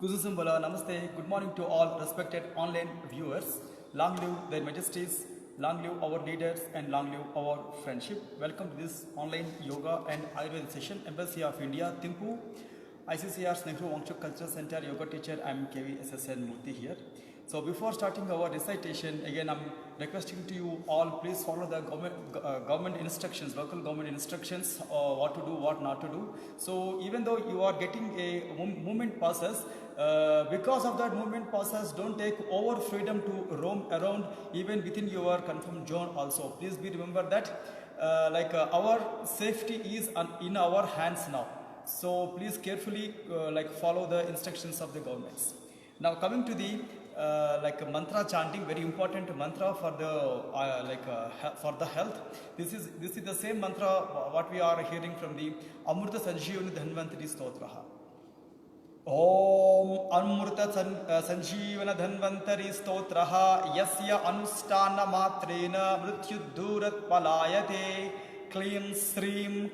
Kuzusumbala, Namaste, good morning to all respected online viewers. Long live their majesties, long live our leaders, and long live our friendship. Welcome to this online yoga and Ayurveda session, Embassy of India, Timpu, ICCR's Nehru Wangchuk Cultural Center, yoga teacher. I am KV SSN Murthy here. So before starting our recitation, again I'm requesting to you all, please follow the government instructions, local government instructions, what to do, what not to do. So even though you are getting a movement passes, because of that movement passes, don't take over freedom to roam around even within your confirmed zone also. Please be remember that our safety is in our hands now. So please carefully follow the instructions of the governments. Now coming to the mantra chanting, very important mantra for the health. This is the same mantra what we are hearing from the Amrita Sanjeevani Dhanvantari Stotraha. Om Amrita Sanjeevana Dhanvantari Stotraha Yasya Anustana Matrena Mrityudurat Palayate Klim Srim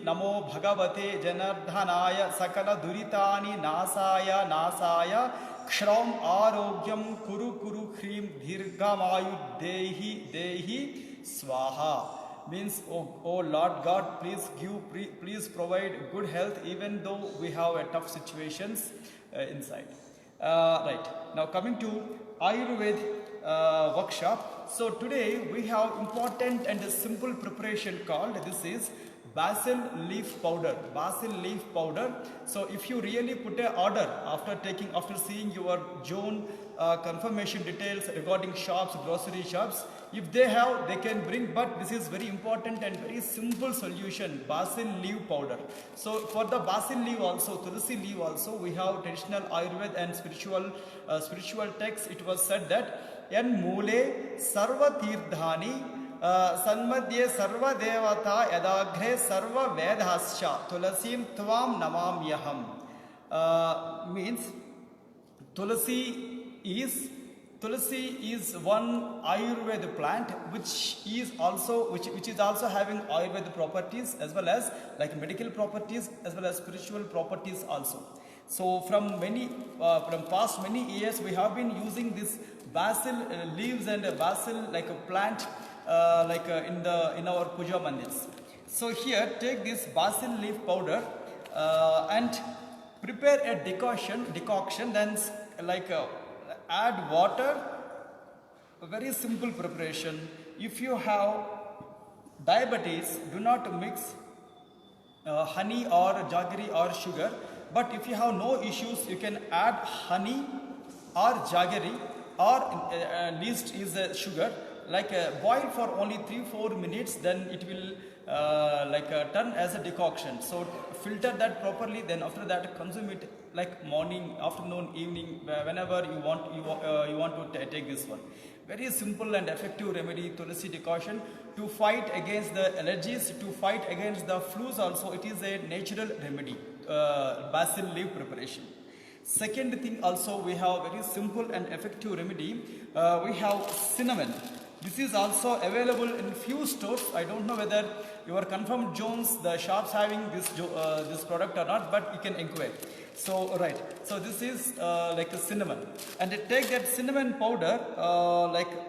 Namo Bhagavate Janardhanaya Sakala Duritani Nasaya Kshram Arogyam Kuru Krim Dhirgamayu Dehi Swaha. Means, oh Lord God, please provide good health even though we have a tough situations inside. Right, now coming to Ayurveda workshop. So today we have important and a simple preparation called, this is basil leaf powder. So if you really put a order after seeing your zone confirmation details regarding shops, grocery shops, if they have, they can bring, but this is very important and very simple solution, basil leaf powder. So for the basil leaf also, tulsi leaf also, we have traditional Ayurveda and spiritual texts. It was said that yan mule sarva tirthani Sanmadye sarva devata yadagre sarva vedhascha tulasim tvam namamyaham. Means tulsi is one Ayurveda plant which is also having Ayurveda properties as well as like medical properties as well as spiritual properties also. So from past many years we have been using this basil leaves and basil like a plant in our puja mandirs. So here take this basil leaf powder and prepare a decoction, then add water. A very simple preparation. If you have diabetes, do not mix honey or jaggery or sugar, but if you have no issues, you can add honey or jaggery or least is sugar, boil for only 3-4 minutes, then it will turn as a decoction. So filter that properly, then after that consume it like morning, afternoon, evening, whenever you want to take this one. Very simple and effective remedy, tulsi decoction, to fight against the allergies, to fight against the flus also. It is a natural remedy, basil leaf preparation. Second thing also, we have very simple and effective remedy. We have cinnamon. This is also available in few stores. I don't know whether your confirmed zones, the shops having this product or not, but you can inquire. So right, so this is like a cinnamon, and take that cinnamon powder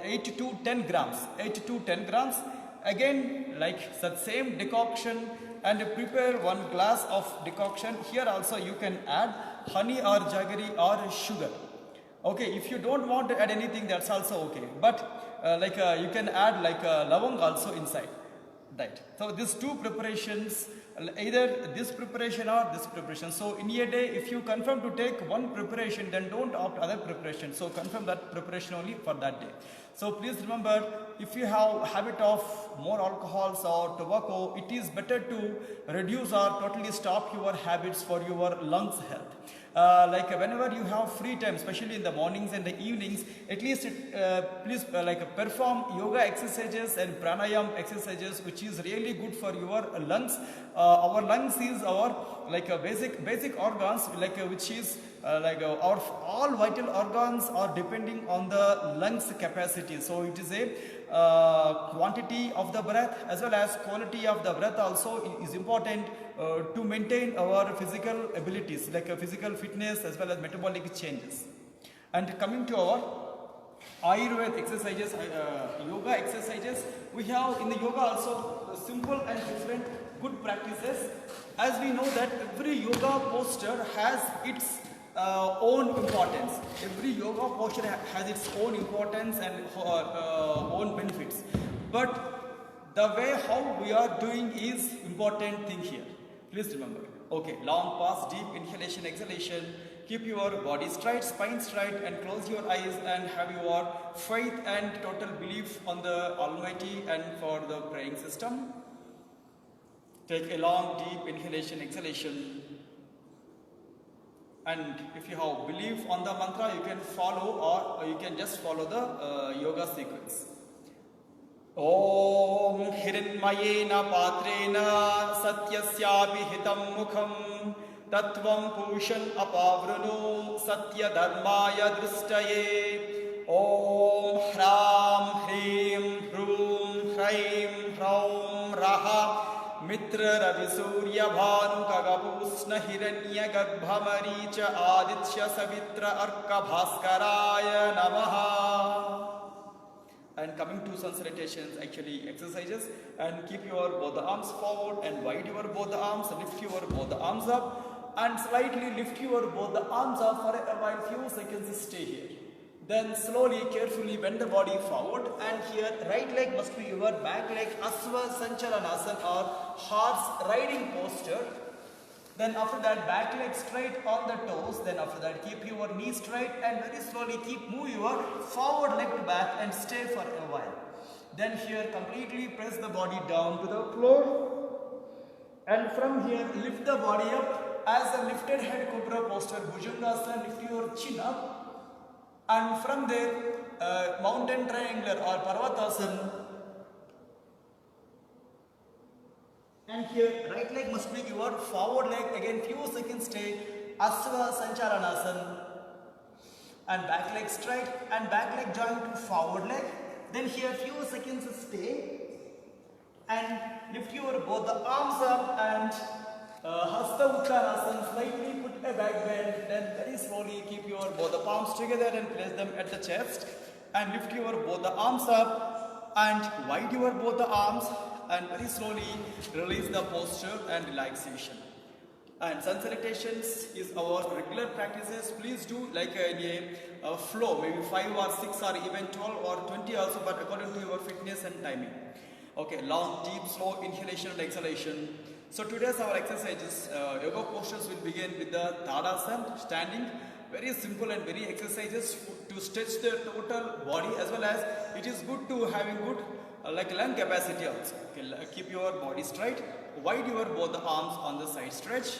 8 to 10 grams. Again, like the same decoction, and prepare 1 glass of decoction. Here also you can add honey or jaggery or sugar. Okay, if you don't want to add anything, that's also okay. But you can add lavang also inside. Right. So these two preparations, either this preparation or this preparation. So in a day, if you confirm to take one preparation, then don't opt other preparation. So confirm that preparation only for that day. So please remember, if you have habit of more alcohols or tobacco, it is better to reduce or totally stop your habits for your lungs health. Whenever you have free time, especially in the mornings and the evenings, at least please perform yoga exercises and pranayam exercises, which is really good for your lungs. Our lungs is our basic organs, which is our all vital organs are depending on the lungs capacity. So it is a quantity of the breath as well as quality of the breath also is important to maintain our physical abilities like physical fitness as well as metabolic changes. And coming to our Ayurveda exercises, yoga exercises, we have in the yoga also simple and different good practices. As we know that every yoga posture has its own importance. Every yoga posture has its own importance and own benefits. But the way how we are doing is important thing here. Please remember. Okay, long pause, deep inhalation, exhalation. Keep your body straight, spine straight, and close your eyes and have your faith and total belief on the Almighty and for the praying system. Take a long, deep inhalation, exhalation. And if you have belief on the mantra, you can follow or you can just follow the yoga sequence. Om Hiranmayena Patrena Satyasyapi Hitam Mukham Tattvam Pushan Apavruno Satya Dharmaya Drustaye. Om Hram Hrim Hrum Hraim Hraum Raha Mitra Ravi Surya Bhanu Kagapusna Hiranya Garbhamaricha Aditya Savitra Arka Bhaskaraya Namaha. And coming to sun salutations, actually exercises, and keep your both the arms forward and wide your both the arms, lift your both the arms up and slightly lift your both the arms up for a while, few seconds stay here. Then slowly, carefully bend the body forward and here right leg must be your back leg, Asva Sanchalanasana or horse riding posture. Then after that back leg straight on the toes. Then after that keep your knee straight and very slowly move your forward leg to back and stay for a while. Then here completely press the body down to the floor. And from here lift the body up as a lifted head cobra posture, Bhujangasana, lift your chin up. And from there mountain triangular or Parvatasana. And here right leg must be your forward leg, again few seconds stay, Asva Sanchalanasana. And back leg straight and back leg join to forward leg. Then here few seconds stay and lift your both the arms up and Hasta Uttanasana, slightly put a back bend, then very slowly keep your both the palms together and place them at the chest and lift your both the arms up and wide your both the arms and very slowly release the posture and relaxation. And sun salutations is our regular practices. Please do like a flow, maybe 5 or 6 or even 12 or 20 also, but according to your fitness and timing. Okay, long, deep, slow inhalation and exhalation. So today's our exercises, yoga postures will begin with the Tadasana, standing. Very simple and very exercises to stretch the total body as well as it is good to having good like lung capacity also. Okay, keep your body straight, wide your both the arms on the side stretch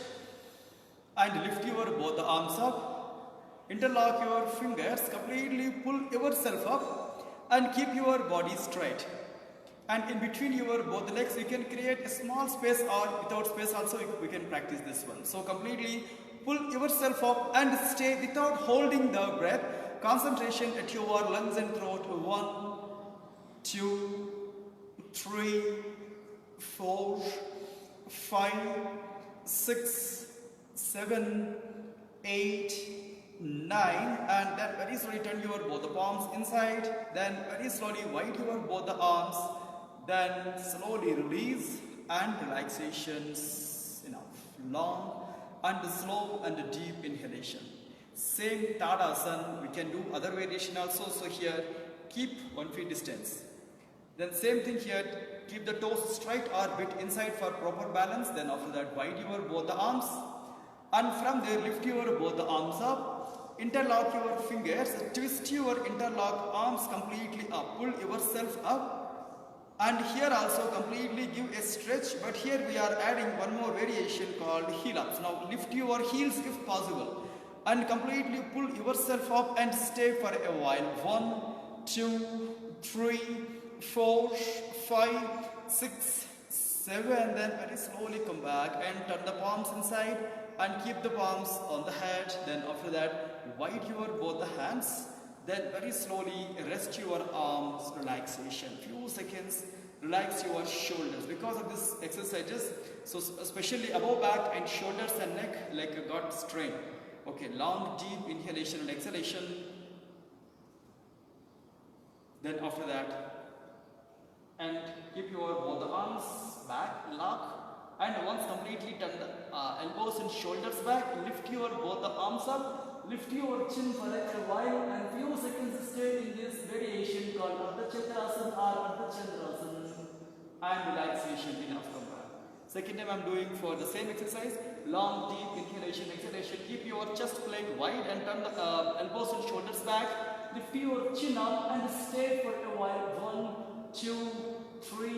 and lift your both the arms up, interlock your fingers, completely pull yourself up and keep your body straight. And in between your both legs you can create a small space or without space also we can practice this one. So completely pull yourself up and stay without holding the breath. Concentration at your lungs and throat. 1, 2, 3, 4, 5, 6, 7, 8, 9 and then very slowly turn your both the palms inside, then very slowly wide your both the arms, then slowly release and relaxations. Enough. Long and slow and deep inhalation. Same Tadasana we can do other variation also. So here keep 1 feet distance. Then same thing here, keep the toes straight or bit inside for proper balance. Then after that wide your both the arms and from there lift your both the arms up, interlock your fingers, twist your interlock arms completely up, pull yourself up and here also completely give a stretch, but here we are adding one more variation called heel ups. Now lift your heels if possible and completely pull yourself up and stay for a while. 1, 2, 3, 4, 5, 6, 7, then very slowly come back and turn the palms inside and keep the palms on the head. Then after that wide your both the hands Then very slowly rest your arms, relaxation. Few seconds, relax your shoulders. Because of this exercises, so especially above back and shoulders and neck like got strain. Okay, long deep inhalation and exhalation. Then after that, and keep your both arms back, lock, and once completely turn the elbows and shoulders back, lift your both the arms up, lift your chin for a while, and few seconds stay in this variation called Ardha Chakrasana or Ardha Chandrasana, and relaxation enough from that. Second time I'm doing for the same exercise, long deep inhalation, exhalation, keep your chest plate wide and turn the elbows and shoulders back, lift your chin up and stay for a while. 1, 2, 3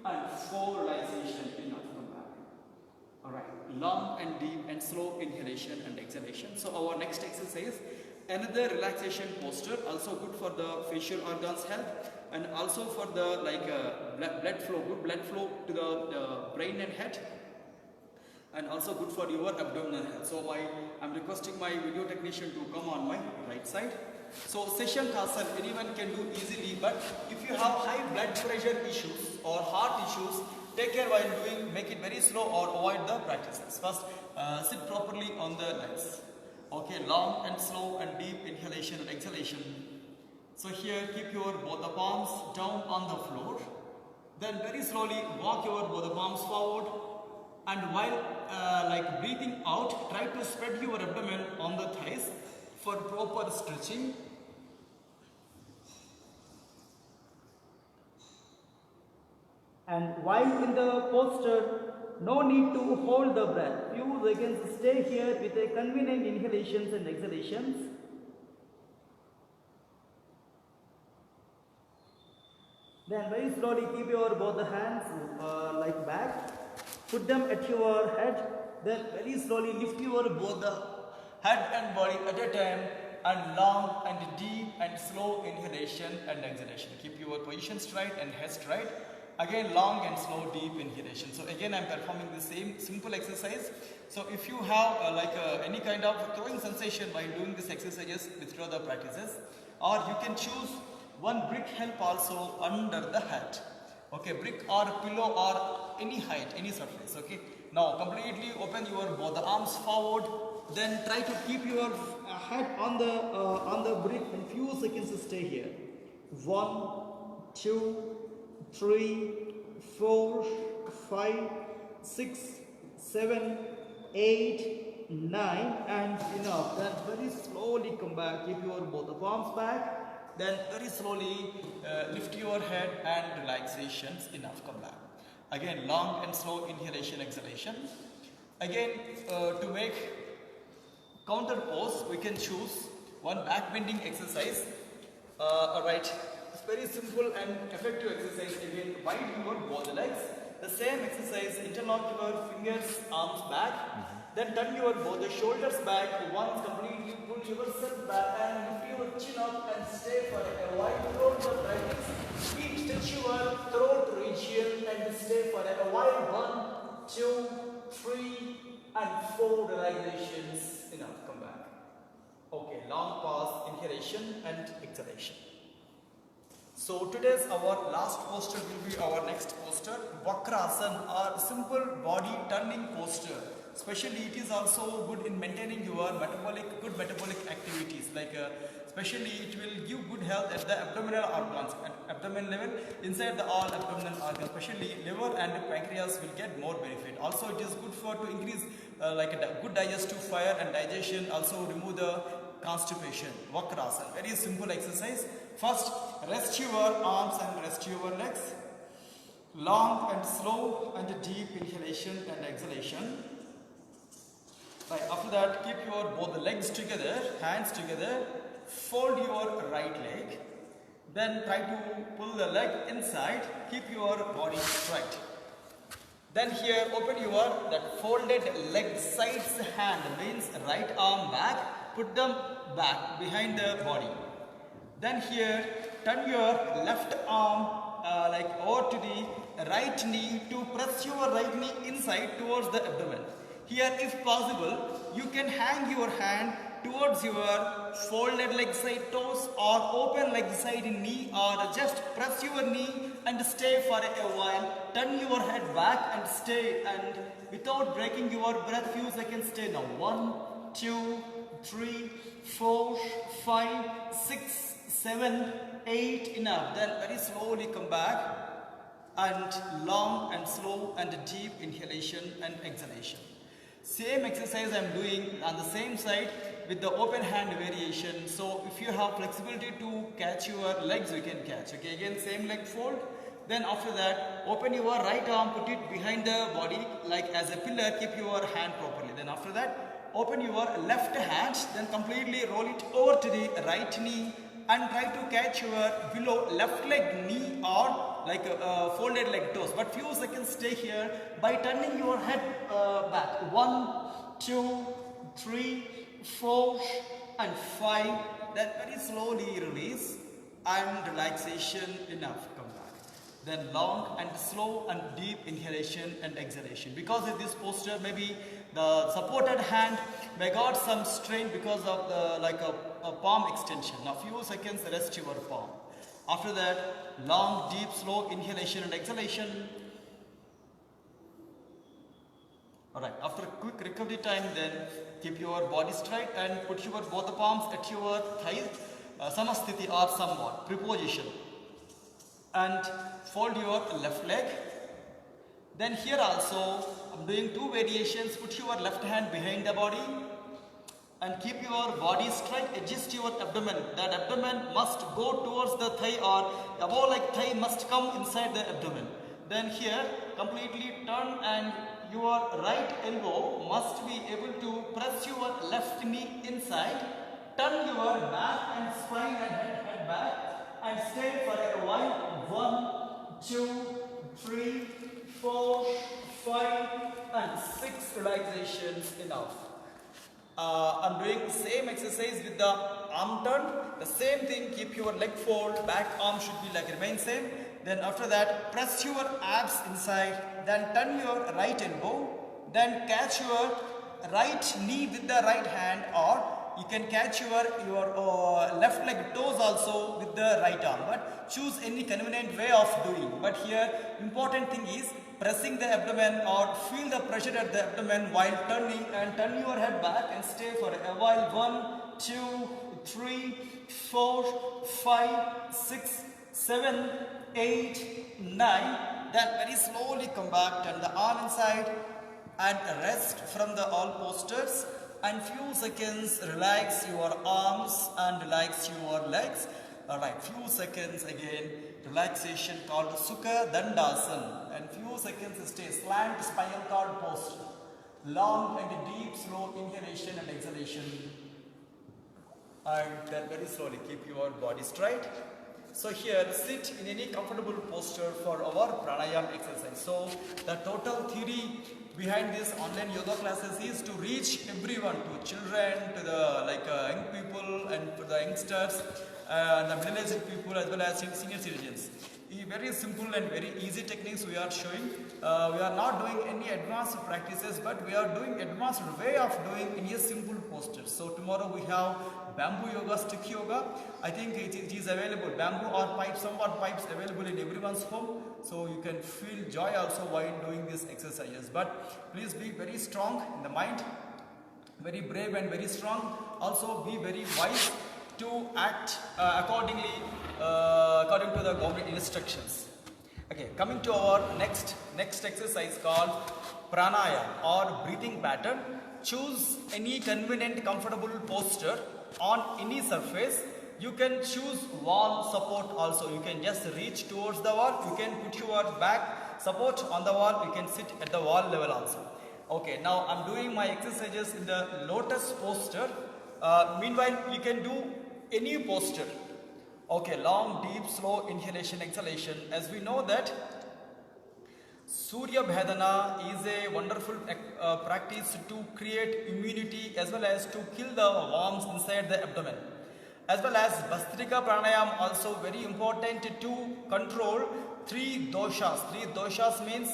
and 4, relaxation enough from back. Alright, long and deep and slow inhalation and exhalation. So our next exercise, another relaxation posture, also good for the facial organs health and also for the blood flow, good blood flow to the brain and head, and also good for your abdominal health. So I'm requesting my video technician to come on my right side. So Seshantasana anyone can do easily, but if you have high blood pressure issues or heart issues, take care while doing, make it very slow or avoid the practices. First, sit properly on the legs. Okay, long and slow and deep inhalation and exhalation. So here keep your both the palms down on the floor. Then very slowly walk your both the palms forward, and while breathing out, try to spread your abdomen on the thighs for proper stretching. And while in the posture, no need to hold the breath. Few seconds stay here with a convenient inhalations and exhalations. Then very slowly keep your both the hands like back. Put them at your head. Then very slowly lift your both the head and body at a time, and long and deep and slow inhalation and exhalation. Keep your position straight and head straight. Again, long and slow deep inhalation. So again, I'm performing the same simple exercise. So if you have any kind of throwing sensation while doing this exercises, withdraw the practices, or you can choose one brick help also under the head. Okay, brick or pillow or any height, any surface. Okay. Now completely open your both the arms forward. Then try to keep your head on the brick and few seconds stay here. 1, 2, 3, 4, 5, 6, 7, 8, 9 and enough. Then very slowly come back. Keep your both the palms back. Then very slowly lift your head and relaxations enough. Come back. Again, long and slow inhalation, exhalation. Again, to make counter pose, we can choose one back bending exercise. Alright, it's very simple and effective exercise. Again, widen your both legs. The same exercise, interlock your fingers, arms back. Then turn your both the shoulders back. Once completely pull yourself back and lift your chin up and stay for a while. Throat the practice. Keep stretch your throat region and stay for a while. 1, 2, 3 and 4 relaxations. Enough, come back. Okay, long pause, inhalation and exhalation. So today's our last posture will be our next posture, Vakrasana, or simple body turning posture. Especially it is also good in maintaining your good metabolic activities, especially it will give good health at the abdominal organs, at abdomen level, inside the all abdominal organs, especially liver and pancreas will get more benefit. Also it is good for to increase a good digestive fire and digestion, also remove the constipation. Vakrasana, very simple exercise. First, rest your arms and rest your legs. Long and slow and deep inhalation and exhalation. Right, after that, keep your both the legs together, hands together, fold your right leg, then try to pull the leg inside, keep your body straight. Then here open your that folded leg sides hand, means right arm back, put them back behind the body. Then here turn your left arm over to the right knee to press your right knee inside towards the abdomen. Here if possible, you can hang your hand towards your folded leg side toes or open leg side knee, or just press your knee and stay for a while. Turn your head back and stay, and without breaking your breath, few seconds stay now. 1, 2, 3, 4, 5, 6, 7, 8, enough. Then very slowly come back, and long and slow and deep inhalation and exhalation. Same exercise I am doing on the same side with the open hand variation. So if you have flexibility to catch your legs, you can catch. Okay, again same leg fold. Then after that, open your right arm, put it behind the body like as a pillar, keep your hand properly. Then after that, open your left hand, then completely roll it over to the right knee and try to catch your below left leg knee or like folded leg toes. But few seconds stay here by turning your head back. 1, 2, 3, 4 and 5. Then very slowly release and relaxation, enough, come back. Then long and slow and deep inhalation and exhalation. Because of this posture, maybe the supported hand may got some strain because of the like a palm extension. Now few seconds rest your palm. After that, long, deep, slow inhalation and exhalation. Alright, after a quick recovery time, then keep your body straight and put your both the palms at your thighs, samasthiti or somewhat, preposition. And fold your left leg. Then here also, I'm doing 2 variations. Put your left hand behind the body and keep your body straight, adjust your abdomen. That abdomen must go towards the thigh, or above like thigh must come inside the abdomen. Then here, completely turn and your right elbow must be able to press your left knee inside. Turn your back and spine and head back and stay for a while. 1, 2, 3, 4, 5 and 6 relaxations, enough. I'm doing same exercise with the arm turn. The same thing, keep your leg fold, back arm should be like remain same. Then after that, press your abs inside, then turn your right elbow, then catch your right knee with the right hand, or you can catch your left leg toes also with the right arm, but choose any convenient way of doing. But here important thing is pressing the abdomen or feel the pressure at the abdomen while turning, and turn your head back and stay for a while. 1, 2, 3, 4, 5, 6, 7, 8, 9. Then very slowly come back, turn the arm inside and rest from the all postures, and few seconds relax your arms and relax your legs. Alright, few seconds again, relaxation called Sukha Dandasana, and few seconds stay slant spinal cord posture. Long and deep slow inhalation and exhalation, and then very slowly keep your body straight. So here sit in any comfortable posture for our pranayama exercise. So the total theory behind this online yoga classes is to reach everyone, to children, to the young people, and to the youngsters, and the middle-aged people, as well as senior citizens. Very simple and very easy techniques we are showing. We are not doing any advanced practices, but we are doing advanced way of doing in a simple posture. So tomorrow we have bamboo yoga, stick yoga. I think it is available, bamboo or pipes, somewhat pipes available in everyone's home. So you can feel joy also while doing these exercises. But please be very strong in the mind, very brave and very strong. Also be very wise to act accordingly according to the government instructions. Okay, coming to our next exercise called pranayama or breathing pattern. Choose any convenient comfortable posture on any surface. You can choose wall support also. You can just reach towards the wall. You can put your back support on the wall. You can sit at the wall level also. Okay, now I'm doing my exercises in the lotus posture. Meanwhile, you can do any posture. Okay, long, deep, slow inhalation, exhalation. As we know that Surya Bhedana is a wonderful practice to create immunity as well as to kill the worms inside the abdomen. As well as Bhastrika Pranayama also very important to control 3 doshas. 3 doshas means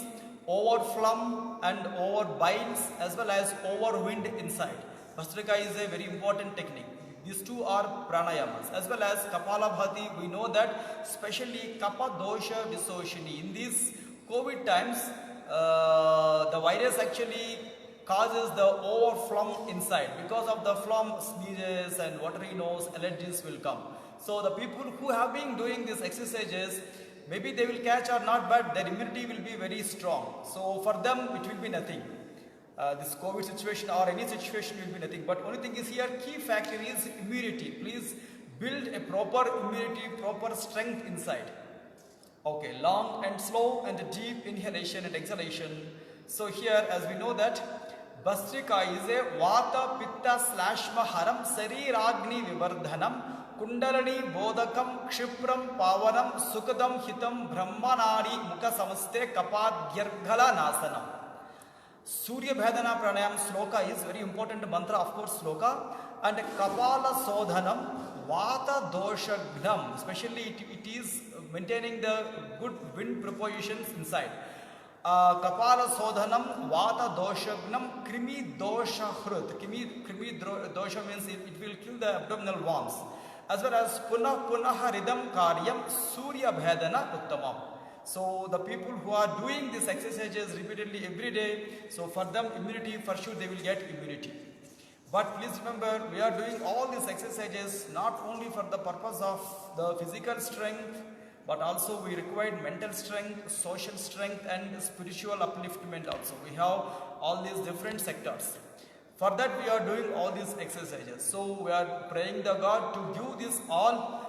over phlegm and over biles as well as over wind inside. Bhastrika is a very important technique. These two are pranayamas. As well as Kapalabhati, we know that especially Kapha Dosha Visoshini. In these COVID times, the virus actually causes the over phlegm inside. Because of the phlegm, sneezes and watery nose, allergies will come. So the people who have been doing these exercises, maybe they will catch or not, but their immunity will be very strong. So for them, it will be nothing. This COVID situation or any situation will be nothing. But only thing is here, key factor is immunity. Please build a proper immunity, proper strength inside. Okay, long and slow and deep inhalation and exhalation. So here, as we know that Bhastrika is a Vata Pitta Slashma Haram Sariragni Vivardhanam Kundalani Bodhakam Kshipram Pavanam Sukadam Hitam Brahmanari Mukha Samaste Kapadhyarghala Nasanam. Surya Bhedana Pranayam Sloka is very important mantra, of course, Sloka. And Kapala Sodhanam Vata Dosha Gnam, especially it is maintaining the good wind propositions inside. Kapala Sodhanam Vata Dosha Gnam Krimi Dosha Hrut. Krimi Dosha means it will kill the abdominal worms. As well as Punaha Ridam Karyam Surya Bhedana Uttamam. So the people who are doing these exercises repeatedly every day, so for them immunity, for sure they will get immunity. But please remember, we are doing all these exercises not only for the purpose of the physical strength, but also we require mental strength, social strength and spiritual upliftment also. We have all these different sectors. For that we are doing all these exercises. So we are praying the God to give this all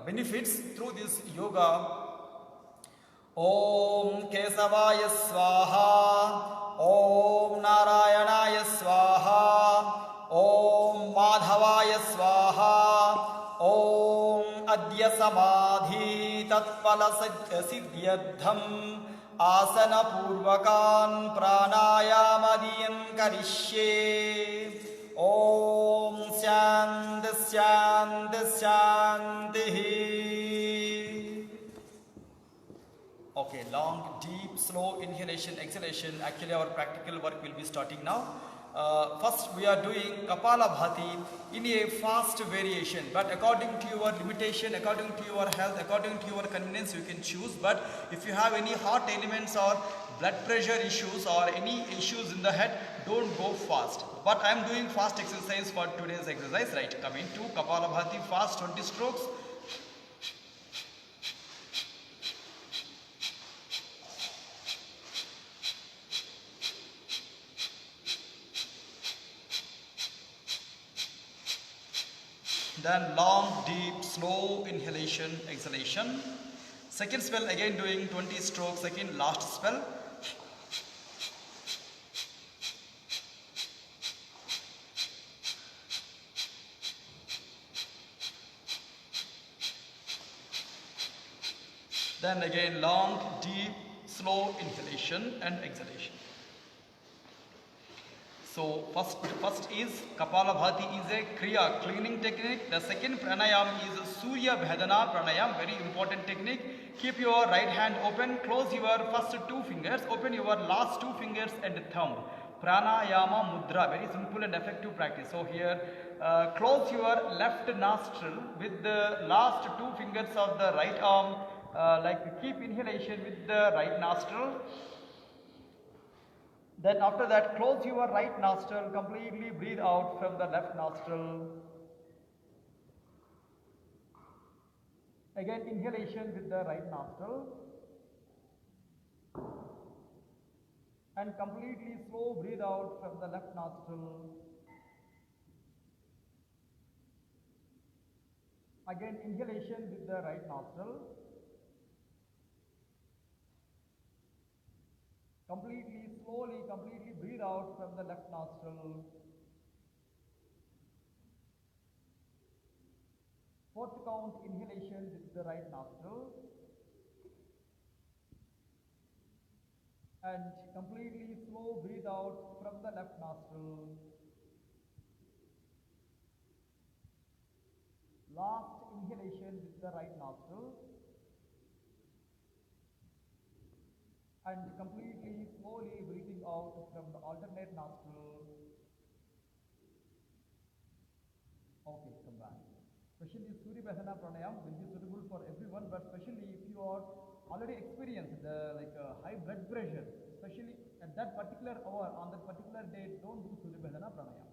benefits through this yoga. Om Kesavaya Swaha, Om Narayanaya Swaha, Om Madhavaya Swaha, Om Adya Samadhi Tatpala Siddhyadham Asana Purvakan Pranayamadiyan Karishye. Om Shanti Shanti Shanti. Okay, long, deep, slow inhalation, exhalation. Actually, our practical work will be starting now. First, we are doing Kapalabhati in a fast variation, but according to your limitation, according to your health, according to your convenience, you can choose. But if you have any heart elements or blood pressure issues or any issues in the head, don't go fast. But I am doing fast exercise for today's exercise. Right, coming to Kapalabhati, fast 20 strokes. Then long, deep, slow inhalation, exhalation. Second spell again doing 20 strokes, second last spell. Then again long, deep, slow inhalation and exhalation. So first is Kapalabhati is a Kriya, cleaning technique. The second pranayam is Surya Bhedana pranayam, very important technique. Keep your right hand open, close your first two fingers, open your last two fingers and thumb. Pranayama mudra, very simple and effective practice. So here, close your left nostril with the last two fingers of the right arm, keep inhalation with the right nostril. Then after that, close your right nostril, completely breathe out from the left nostril. Again, inhalation with the right nostril. And completely slow breathe out from the left nostril. Again, inhalation with the right nostril. Completely, slowly, completely breathe out from the left nostril. Fourth count, inhalation with the right nostril. And completely slow breathe out from the left nostril. Last inhalation with the right nostril. and completely slowly breathing out from the alternate nostril. Okay, come back. Especially Surya Bhasana Pranayam will be suitable for everyone, but especially if you are already experienced high blood pressure, especially at that particular hour on that particular day, don't do Surya Bhasana Pranayam.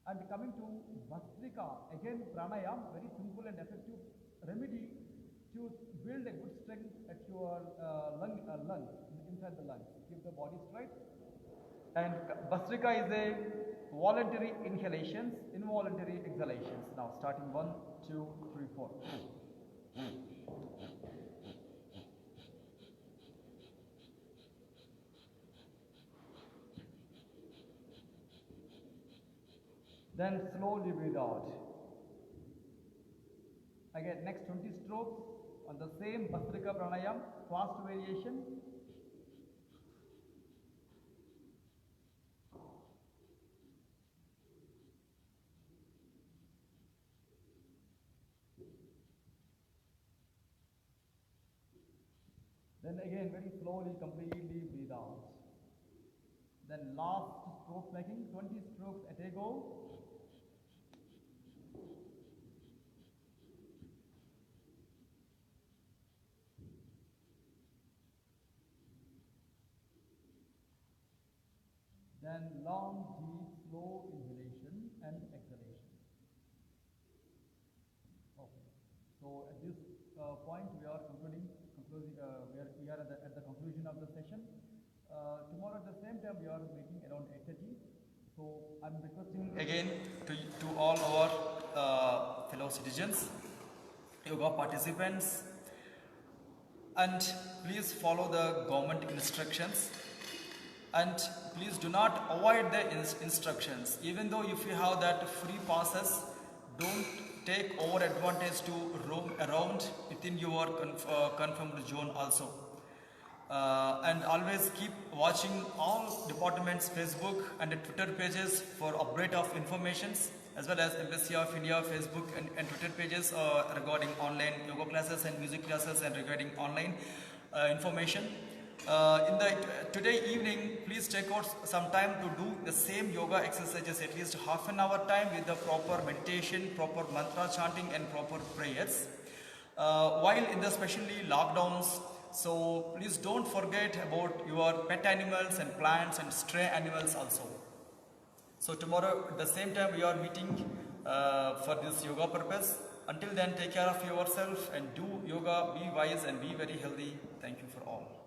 And coming to Bhastrika, again pranayam, very simple and effective remedy to build a good strength at your lungs, inside the lungs, keep the body straight. And Bhastrika is a voluntary inhalations, involuntary exhalations. Now starting 1, 2, 3, 4. Then slowly breathe out. Again, next 20 strokes on the same Bhastrika Pranayam, fast variation. Then again, very slowly, completely breathe out. Then last stroke making, 20 strokes at a go. Then long, deep, slow inhalation and exhalation. Okay. So at this point, we are we are at the conclusion of the session. Tomorrow at the same time, we are meeting around 8:30. So I'm requesting again to all our fellow citizens, yoga participants, and please follow the government instructions, and please do not avoid the instructions. Even though if you have that free passes, don't take over advantage to roam around within your confirmed zone also. And always keep watching all departments Facebook and Twitter pages for update of informations, as well as Embassy of India Facebook and Twitter pages regarding online yoga classes and music classes, and regarding online information. In the today evening, please take out some time to do the same yoga exercises, at least half an hour time, with the proper meditation, proper mantra chanting and proper prayers. While in the especially lockdowns, so please don't forget about your pet animals and plants and stray animals also. So tomorrow at the same time we are meeting for this yoga purpose. Until then, take care of yourself and do yoga, be wise and be very healthy. Thank you for all.